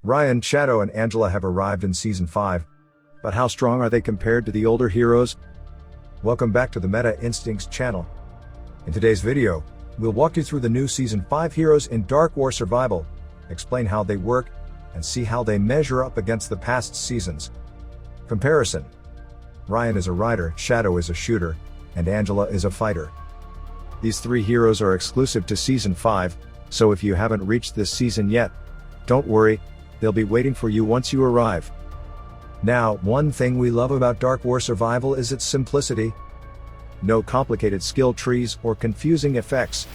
Ryan, Shadow, and Angela have arrived in Season 5. But how strong are they compared to the older heroes? Welcome back to the Meta Instincts channel. In today's video, we'll walk you through the new Season 5 heroes in Dark War Survival, explain how they work, and see how they measure up against the past seasons. Comparison. Ryan is a rider, Shadow is a shooter, and Angela is a fighter. These three heroes are exclusive to Season 5, so if you haven't reached this season yet, don't worry, they'll be waiting for you once you arrive. Now, one thing we love about Dark War Survival is its simplicity. No complicated skill trees or confusing effects.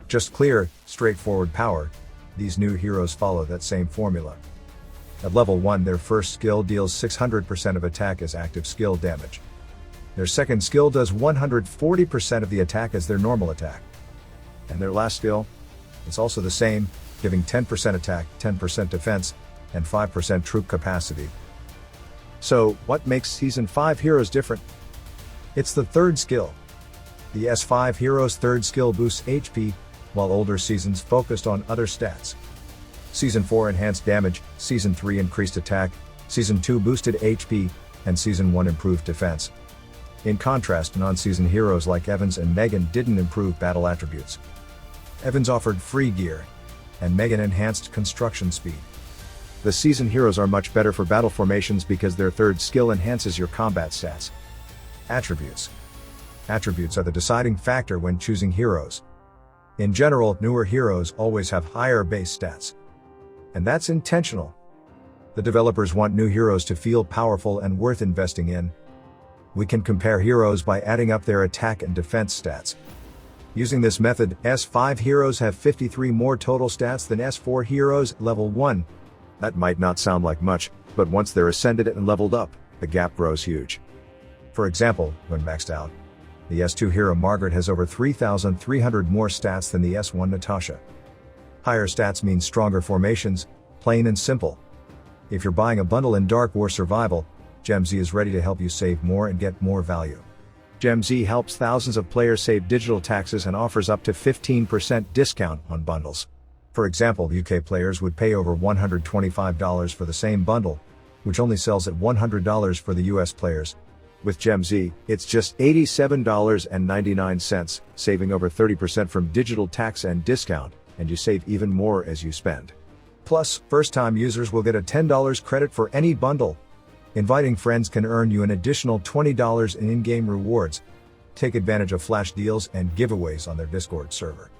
Just clear, straightforward power. These new heroes follow that same formula. At level 1, their first skill deals 600% of attack as active skill damage. Their second skill does 140% of the attack as their normal attack. And their last skill? It's also the same, giving 10% attack, 10% defense, and 5% troop capacity. So, what makes Season 5 heroes different? It's the third skill. The S5 hero's third skill boosts HP, while older seasons focused on other stats. Season 4 enhanced damage, Season 3 increased attack, Season 2 boosted HP, and Season 1 improved defense. In contrast, non-season heroes like Evans and Megan didn't improve battle attributes. Evans offered free gear, and Megan enhanced construction speed. The season heroes are much better for battle formations because their third skill enhances your combat stats. Attributes. Attributes are the deciding factor when choosing heroes. In general, newer heroes always have higher base stats. And that's intentional. The developers want new heroes to feel powerful and worth investing in. We can compare heroes by adding up their attack and defense stats. Using this method, S5 heroes have 53 more total stats than S4 heroes level 1. That might not sound like much, but once they're ascended and leveled up, the gap grows huge. For example, when maxed out, the S2 hero Margaret has over 3,300 more stats than the S1 Natasha. Higher stats mean stronger formations, plain and simple. If you're buying a bundle in Dark War Survival, GemZ is ready to help you save more and get more value. GemZ helps thousands of players save digital taxes and offers up to 15% discount on bundles. For example, UK players would pay over $125 for the same bundle, which only sells at $100 for the US players. With GemZ, it's just $87.99, saving over 30% from digital tax and discount, and you save even more as you spend. Plus, first-time users will get a $10 credit for any bundle. Inviting friends can earn you an additional $20 in in-game rewards. Take advantage of flash deals and giveaways on their Discord server.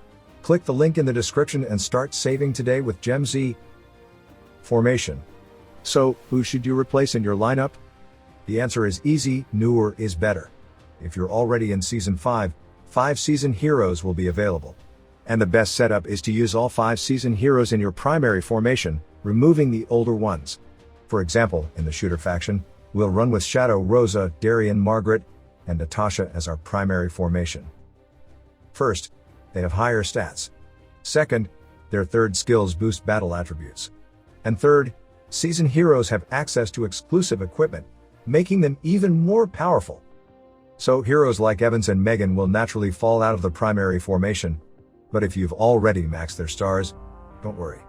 Click the link in the description and start saving today with GemZ. Formation. So, who should you replace in your lineup? The answer is easy, newer is better. If you're already in Season 5, 5 season heroes will be available. And the best setup is to use all 5 season heroes in your primary formation, removing the older ones. For example, in the shooter faction, we'll run with Shadow, Rosa, Darian, Margaret, and Natasha as our primary formation. First, they have higher stats. Second, their third skills boost battle attributes. And third, season heroes have access to exclusive equipment, making them even more powerful. So heroes like Evans and Megan will naturally fall out of the primary formation. But if you've already maxed their stars, don't worry.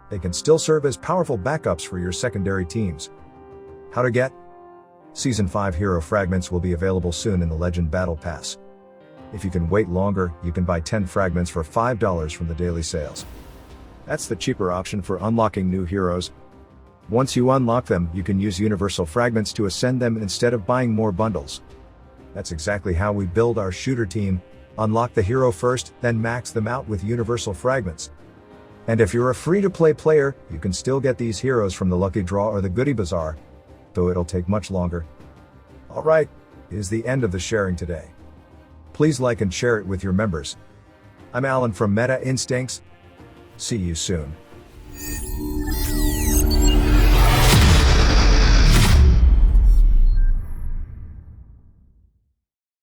They can still serve as powerful backups for your secondary teams. How to get? Season 5 hero fragments will be available soon in the Legend Battle Pass. If you can wait longer, you can buy 10 fragments for $5 from the daily sales. That's the cheaper option for unlocking new heroes. Once you unlock them, you can use universal fragments to ascend them instead of buying more bundles. That's exactly how we build our shooter team. Unlock the hero first, then max them out with universal fragments. And if you're a free-to-play player, you can still get these heroes from the Lucky Draw or the Goodie Bazaar, though it'll take much longer. Alright, it is the end of the sharing today. Please like and share it with your members. I'm Alan from Meta Instincts. See you soon.